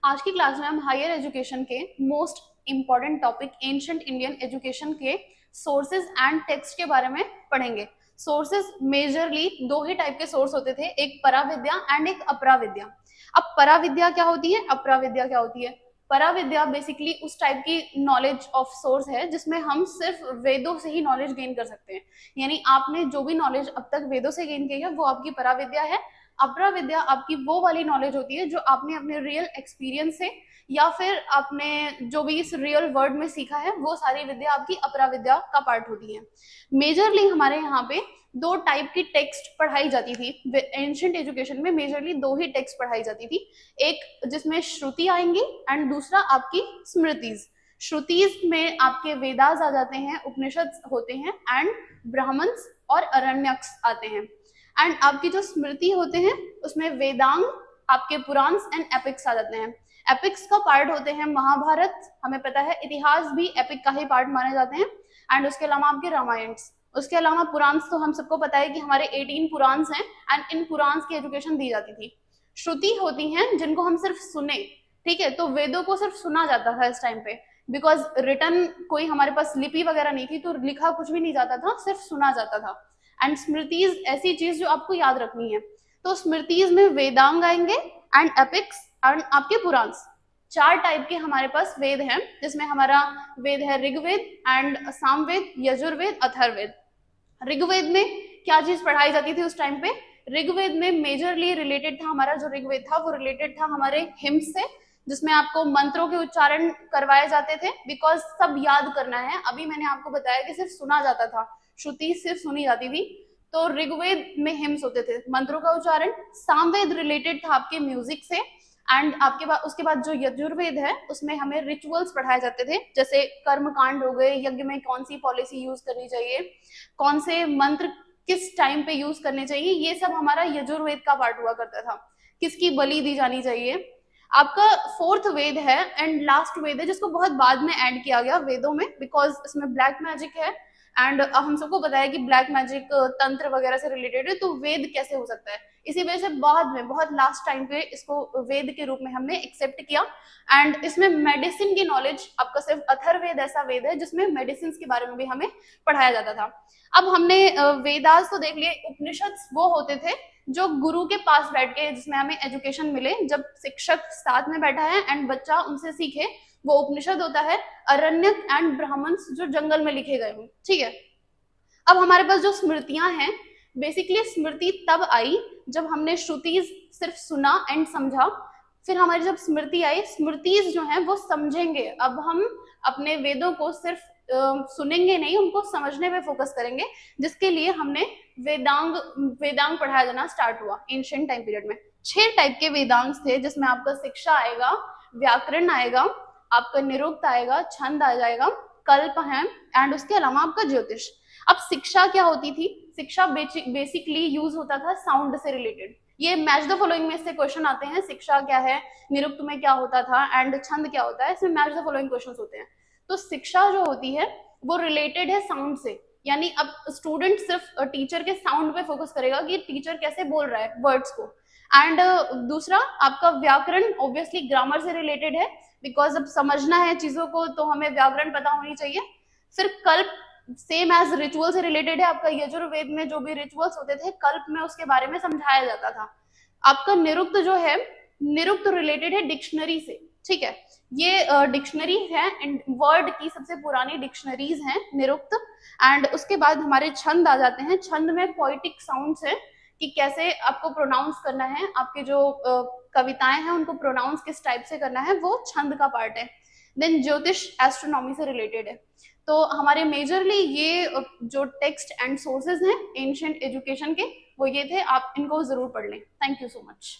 आज की क्लास में हम हायर एजुकेशन के most important topic ancient Indian education के सोर्सेज एंड टेक्स्ट के बारे में पढ़ेंगे। सोर्सेज मेजरली दो ही टाइप के सोर्स होते थे, एक पराविद्या एंड एक अपराविद्या। अब पराविद्या क्या होती है, अपराविद्या क्या होती है? पराविद्या बेसिकली उस टाइप की नॉलेज ऑफ सोर्स है जिसमें हम सिर्फ वेदों से ही नॉलेज गेन कर सकते हैं। यानी आपने जो भी नॉलेज अब तक वेदों से गेन की है वो आपकी पराविद्या है। अपरा विद्या आपकी वो वाली नॉलेज होती है जो आपने अपने रियल एक्सपीरियंस से या फिर आपने जो भी इस रियल वर्ल्ड में सीखा है वो सारी विद्या आपकी अपरा विद्या का पार्ट होती है। मेजरली हमारे यहाँ पे दो टाइप की टेक्स्ट पढ़ाई जाती थी एंशिएंट एजुकेशन में। मेजरली दो ही टेक्स्ट पढ़ाई जाती थी, एक जिसमें श्रुति आएंगी एंड दूसरा आपकी स्मृतिज। श्रुतिज में आपके वेदास आ जाते हैं, उपनिषद होते हैं एंड ब्राह्मण्स और अरण्यक्स आते हैं। एंड आपकी जो स्मृति होते हैं उसमें वेदांग, आपके पुराण्स एंड एपिक्स आ जाते हैं। एपिक्स का पार्ट होते हैं महाभारत, हमें पता है इतिहास भी एपिक का ही पार्ट माने जाते हैं, एंड उसके अलावा आपके रामायण। उसके अलावा पुराण्स तो हम सबको पता है कि हमारे 18 पुराण्स हैं एंड इन पुराण्स की एजुकेशन दी जाती थी। श्रुति होती हैं जिनको हम सिर्फ सुने, ठीक है, तो वेदों को सिर्फ सुना जाता था इस टाइम पे, बिकॉज रिटर्न कोई हमारे पास लिपि वगैरह नहीं थी, तो लिखा कुछ भी नहीं जाता था, सिर्फ सुना जाता था। एंड स्मृतिज ऐसी चीज जो आपको याद रखनी है। तो स्मृतिज में वेदांग आएंगे एंड एपिक्स एंड आपके पुराण्स। चार टाइप के हमारे पास वेद हैं, जिसमें हमारा वेद है ऋग्वेद एंड सामवेद, यजुर्वेद, अथर्ववेद। ऋग्वेद में क्या चीज पढ़ाई जाती थी उस टाइम पे? ऋग्वेद में मेजरली रिलेटेड था, हमारा जो ऋग्वेद था वो रिलेटेड था हमारे हिम्स से, जिसमें आपको मंत्रों के उच्चारण करवाए जाते थे, बिकॉज सब याद करना है। अभी मैंने आपको बताया कि सिर्फ सुना जाता था, श्रुति सिर्फ सुनी जाती थी। तो ऋग्वेद में हिम्स होते थे, मंत्रों का उच्चारण। सामवेद रिलेटेड था आपके म्यूजिक से, एंड आपके बाद उसके बाद जो यजुर्वेद है उसमें हमें रिचुअल्स पढ़ाए जाते थे, जैसे कर्म कांड हो गए, यज्ञ में कौन सी पॉलिसी यूज करनी चाहिए, कौन से मंत्र किस टाइम पे यूज करने चाहिए, ये सब हमारा यजुर्वेद का पार्ट हुआ करता था। किसकी बलि दी जानी चाहिए। आपका फोर्थ वेद है एंड लास्ट वेद है, जिसको बहुत बाद में ऐड किया गया वेदों में, बिकॉज इसमें ब्लैक मैजिक है एंड हम सबको पता है कि ब्लैक मैजिक तंत्र वगैरह से रिलेटेड है, तो वेद कैसे हो सकता है। इसी वजह से बाद में बहुत लास्ट टाइम पे इसको वेद के रूप में हमने एक्सेप्ट किया। एंड इसमें मेडिसिन की नॉलेज, आपका सिर्फ अथर्ववेद ऐसा वेद है जिसमें मेडिसिन के बारे में भी हमें पढ़ाया जाता था। अब हमने वेदास तो देख लिए। उपनिषद वो होते थे जो गुरु के पास बैठ के, जिसमें हमें एजुकेशन मिले, जब शिक्षक साथ में बैठा है एंड बच्चा उनसे सीखे, वो उपनिषद होता है। अरण्यक एंड ब्राह्मण्स जो जंगल में लिखे गए हों, ठीक है। अब हमारे पास जो स्मृतियां हैं, बेसिकली स्मृति तब आई जब हमने श्रुति सिर्फ सुना एंड समझा। फिर हमारी जब स्मृति आई, स्मृतिज जो है वो समझेंगे। अब हम अपने वेदों को सिर्फ सुनेंगे नहीं, उनको समझने पे फोकस करेंगे, जिसके लिए हमने वेदांग पढ़ाया जाना स्टार्ट हुआ एंशिएंट टाइम पीरियड में। 6 टाइप के वेदांग थे, जिसमें आपका शिक्षा आएगा, व्याकरण आएगा, आपका निरुक्त आएगा, छंद आ जाएगा, कल्प है, एंड उसके अलावा आपका ज्योतिष। अब शिक्षा क्या होती थी? शिक्षा बेसिकली यूज होता था साउंड से रिलेटेड। ये मैच द फॉलोइंग में से क्वेश्चन आते हैं, शिक्षा क्या है, निरुक्त में क्या होता था एंड छंद क्या होता है, इसमें मैच द फॉलोइंग क्वेश्चन होते हैं। तो शिक्षा जो होती है वो रिलेटेड है साउंड से, यानी अब स्टूडेंट सिर्फ टीचर के साउंड पे फोकस करेगा कि टीचर कैसे बोल रहा है वर्ड्स को। एंड दूसरा आपका व्याकरण, ऑब्वियसली ग्रामर से रिलेटेड है, बिकॉज अब समझना है चीजों को तो हमें व्याकरण पता होनी चाहिए। फिर कल्प सेम एज रिचुअल से रिलेटेड है, आपका यजुर्वेद में जो भी रिचुअल्स होते थे कल्प में उसके बारे में समझाया जाता था। आपका निरुक्त जो है, निरुक्त रिलेटेड है डिक्शनरी से, ठीक है। ये डिक्शनरी है एंड वर्ड की सबसे पुरानी डिक्शनरीज हैं निरुक्त। एंड उसके बाद हमारे छंद आ जाते हैं। छंद में पोइटिक साउंड्स है कि कैसे आपको प्रोनाउंस करना है, आपके जो कविताएं हैं उनको प्रोनाउंस किस टाइप से करना है, वो छंद का पार्ट है। देन ज्योतिष एस्ट्रोनॉमी से रिलेटेड है। तो हमारे मेजरली ये जो टेक्स्ट एंड सोर्सेज हैं एंशिएंट एजुकेशन के, वो ये थे। आप इनको जरूर पढ़ लें। Thank you so much.